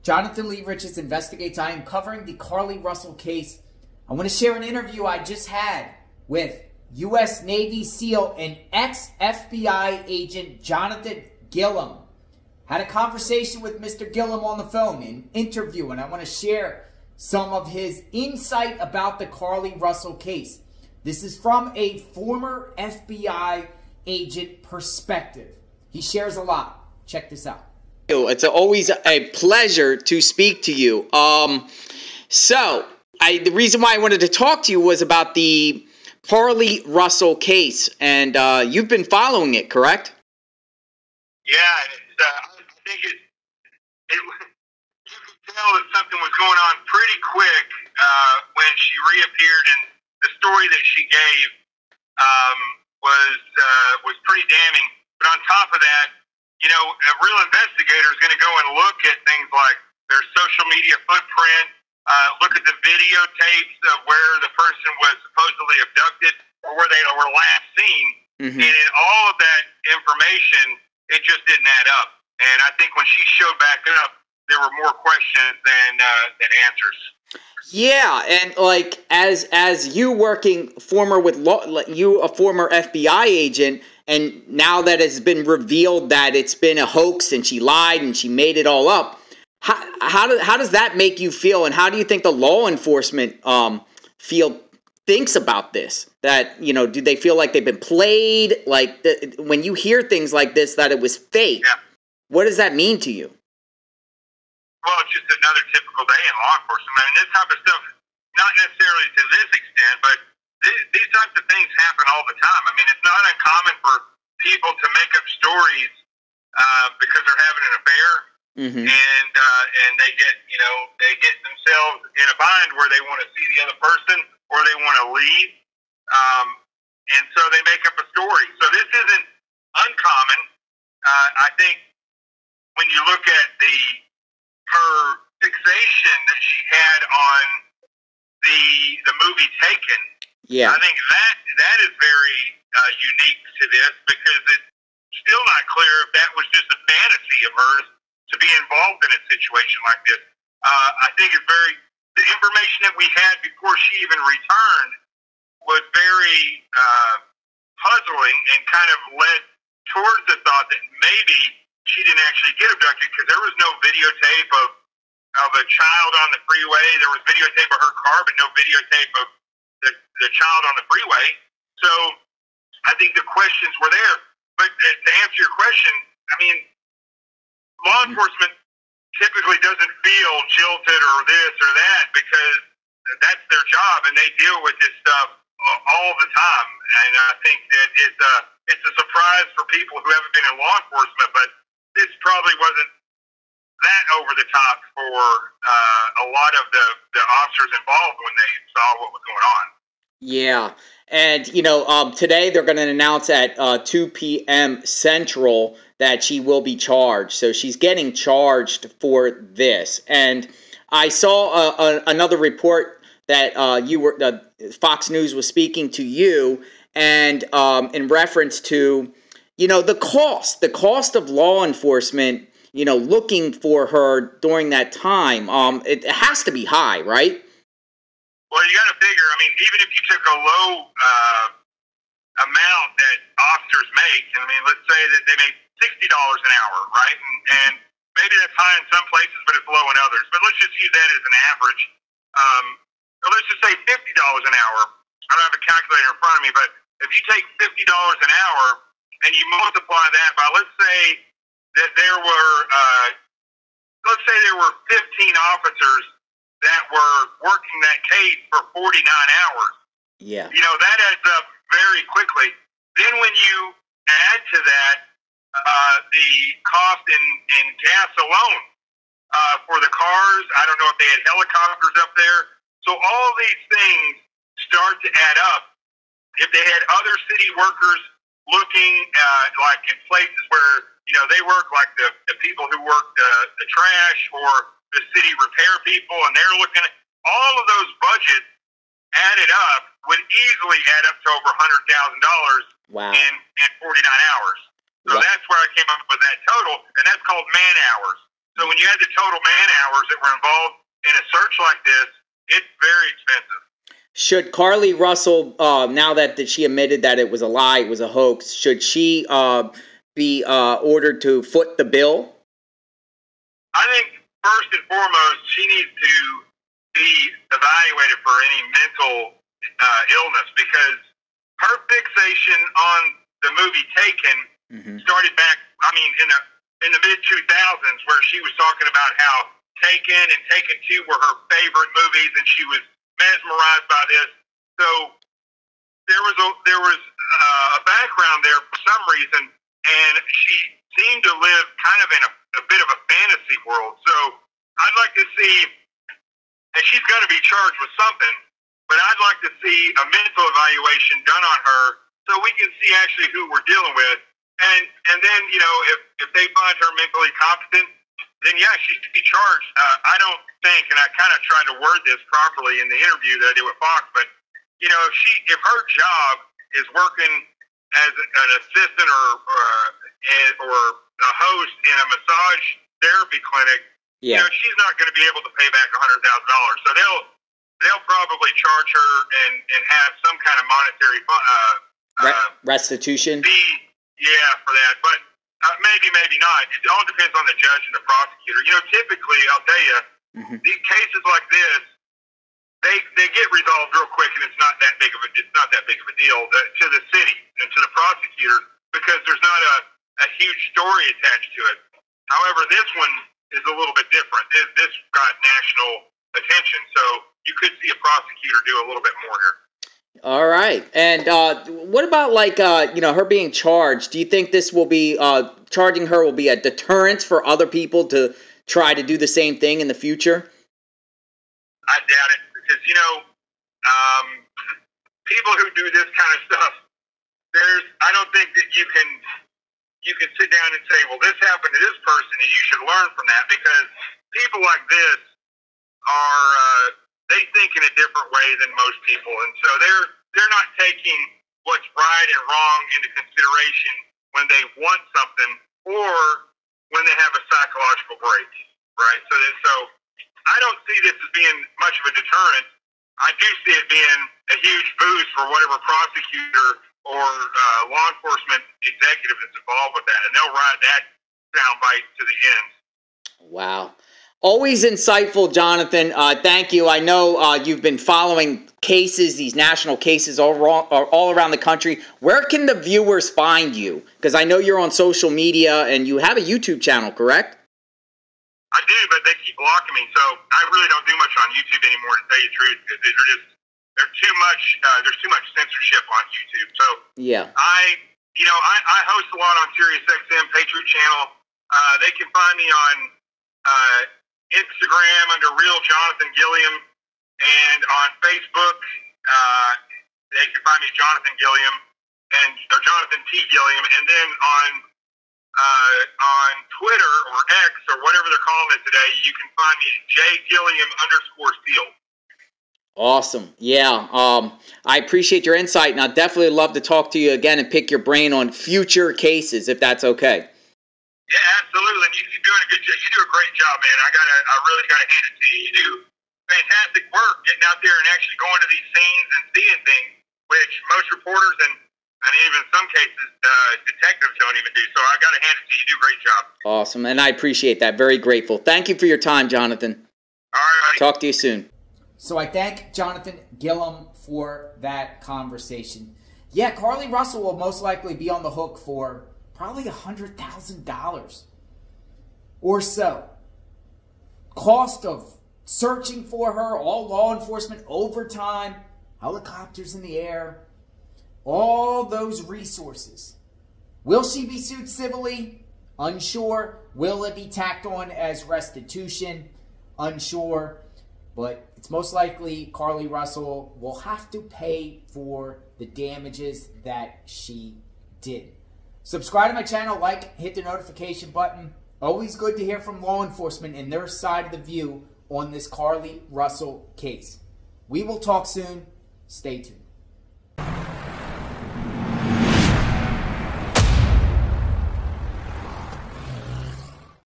Jonathan Lee Riches Investigates. I am covering the Carlee Russell case. I want to share an interview I just had with U.S. Navy SEAL and ex-FBI agent Jonathan Gilliam. Had a conversation with Mr. Gilliam on the phone, an interview, and I want to share some of his insight about the Carlee Russell case. This is from a former FBI agent perspective. He shares a lot. Check this out. It's always a pleasure to speak to you. The reason why I wanted to talk to you was about the Carlee Russell case, and you've been following it, correct? Yeah, I think you could tell that something was going on pretty quick when she reappeared, and the story that she gave was pretty damning. But on top of that, you know, a real investigator is going to go and look at things like their social media footprint, look at the videotapes of where the person was supposedly abducted or where they were last seen. Mm-hmm. And in all of that information, it just didn't add up. And I think when she showed back up, there were more questions than answers. Yeah, and like as you working former with law, you a former FBI agent. And now that it's been revealed that it's been a hoax and she lied and she made it all up, how does that make you feel? And how do you think the law enforcement thinks about this? That, you know, do they feel like they've been played? Like when you hear things like this, that it was fake, yeah. What does that mean to you? Well, it's just another typical day in law enforcement. I mean, this type of stuff, not necessarily to this extent, but these types of things happen all the time. I mean, it's not uncommon for people to make up stories because they're having an affair, mm-hmm. and they get themselves in a bind where they want to see the other person or they want to leave, and so they make up a story. So this isn't uncommon. I think when you look at her fixation that she had on the movie Taken. Yeah, I think that is very unique to this because it's still not clear if that was just a fantasy of hers to be involved in a situation like this. I think the information that we had before she even returned was very puzzling and kind of led towards the thought that maybe she didn't actually get abducted because there was no videotape of a child on the freeway. There was videotape of her car, but no videotape of the child on the freeway. So I think the questions were there. But to answer your question, I mean, law enforcement typically doesn't feel jilted or this or that because that's their job and they deal with this stuff all the time. And I think that it's a surprise for people who haven't been in law enforcement, but this probably wasn't that over the top for a lot of the officers involved when they saw what was going on. Yeah, and you know, today they're going to announce at 2 p.m. Central that she will be charged. So she's getting charged for this. And I saw another report that Fox News was speaking to you, and in reference to, you know, the cost of law enforcement, you know, looking for her during that time. It has to be high, right? Well, you got to figure, I mean, even if you took a low amount that officers make, I mean, let's say that they make $60 an hour, right? And maybe that's high in some places, but it's low in others. But let's just use that as an average. So let's just say $50 an hour. I don't have a calculator in front of me, but if you take $50 an hour and you multiply that by, let's say that there were 15 officers that were working that case for 49 hours. Yeah. You know, that adds up very quickly. Then when you add to that the cost in gas alone for the cars, I don't know if they had helicopters up there. So all these things start to add up. If they had other city workers looking like in places where, you know, they work, like the people who work the trash or the city repair people, and they're looking at all of those budgets added up would easily add up to over $100,000 wow. in 49 hours. So that's where I came up with that total, and that's called man hours. So when you add the total man hours that were involved in a search like this, it's very expensive. Should Carlee Russell, now that she admitted that it was a lie, it was a hoax, should she be ordered to foot the bill? I think first and foremost, she needs to be evaluated for any mental illness, because her fixation on the movie Taken started back, I mean, in the mid-2000s, where she was talking about how Taken and Taken 2 were her favorite movies, and she was mesmerized by this. So there was a background there for some reason, and she seemed to live kind of in a bit of a fantasy world. So I'd like to see, and she's going to be charged with something, but I'd like to see a mental evaluation done on her so we can see actually who we're dealing with. And then, you know, if they find her mentally competent, then yeah, she should be charged. I don't think, and I kind of tried to word this properly in the interview that I did with Fox, but you know, if her job is working as an assistant or a host in a massage therapy clinic, you know, she's not going to be able to pay back $100,000. So they'll probably charge her and have some kind of monetary restitution. Yeah, for that, but maybe not. It all depends on the judge and the prosecutor. You know, typically, I'll tell you, these cases like this, they get resolved real quick, and it's not that big of a deal to the city and to the prosecutor, because there's not a huge story attached to it. However, this one is a little bit different. This got national attention, so you could see a prosecutor do a little bit more here. All right. And what about, like, you know, her being charged? Do you think this will be, charging her will be a deterrent for other people to try to do the same thing in the future? I doubt it, because, you know, people who do this kind of stuff, I don't think that you can sit down and say, well, this happened to this person and you should learn from that, because people like this they think in a different way than most people, and so they're not taking what's right and wrong into consideration when they want something or when they have a psychological break, right? So I don't see this as being much of a deterrent. I do see it being a huge boost for whatever prosecutor or law enforcement executive that's involved with that, and they'll ride that soundbite to the end. Wow. Always insightful, Jonathan. Thank you. I know you've been following cases, these national cases all around the country. Where can the viewers find you? Because I know you're on social media and you have a YouTube channel, correct? I do, but they keep blocking me, so I really don't do much on YouTube anymore, to tell you the truth, because there's too much censorship on YouTube. So yeah, I host a lot on SiriusXM Patriot Channel. They can find me on Instagram under Real Jonathan Gilliam, and on Facebook they can find me Jonathan Gilliam or Jonathan T. Gilliam, and then on Twitter or X or whatever they're calling it today, you can find me @JGilliam_Seal. Awesome. Yeah. I appreciate your insight, and I'd definitely love to talk to you again and pick your brain on future cases, if that's okay. Yeah, absolutely. And you're doing a good job. You do a great job, man. I really gotta hand it to you. You do fantastic work getting out there and actually going to these scenes and seeing things, which most reporters and even in some cases detectives don't even do. So I gotta hand it to you. You do a great job. Awesome, and I appreciate that. Very grateful. Thank you for your time, Jonathan. All right. Talk to you soon. So I thank Jonathan Gilliam for that conversation. Yeah, Carlee Russell will most likely be on the hook for probably $100,000 or so. Cost of searching for her, all law enforcement, overtime, helicopters in the air, all those resources. Will she be sued civilly? Unsure. Will it be tacked on as restitution? Unsure. But it's most likely Carlee Russell will have to pay for the damages that she did. Subscribe to my channel, like, hit the notification button. Always good to hear from law enforcement and their side of the view on this Carlee Russell case. We will talk soon. Stay tuned.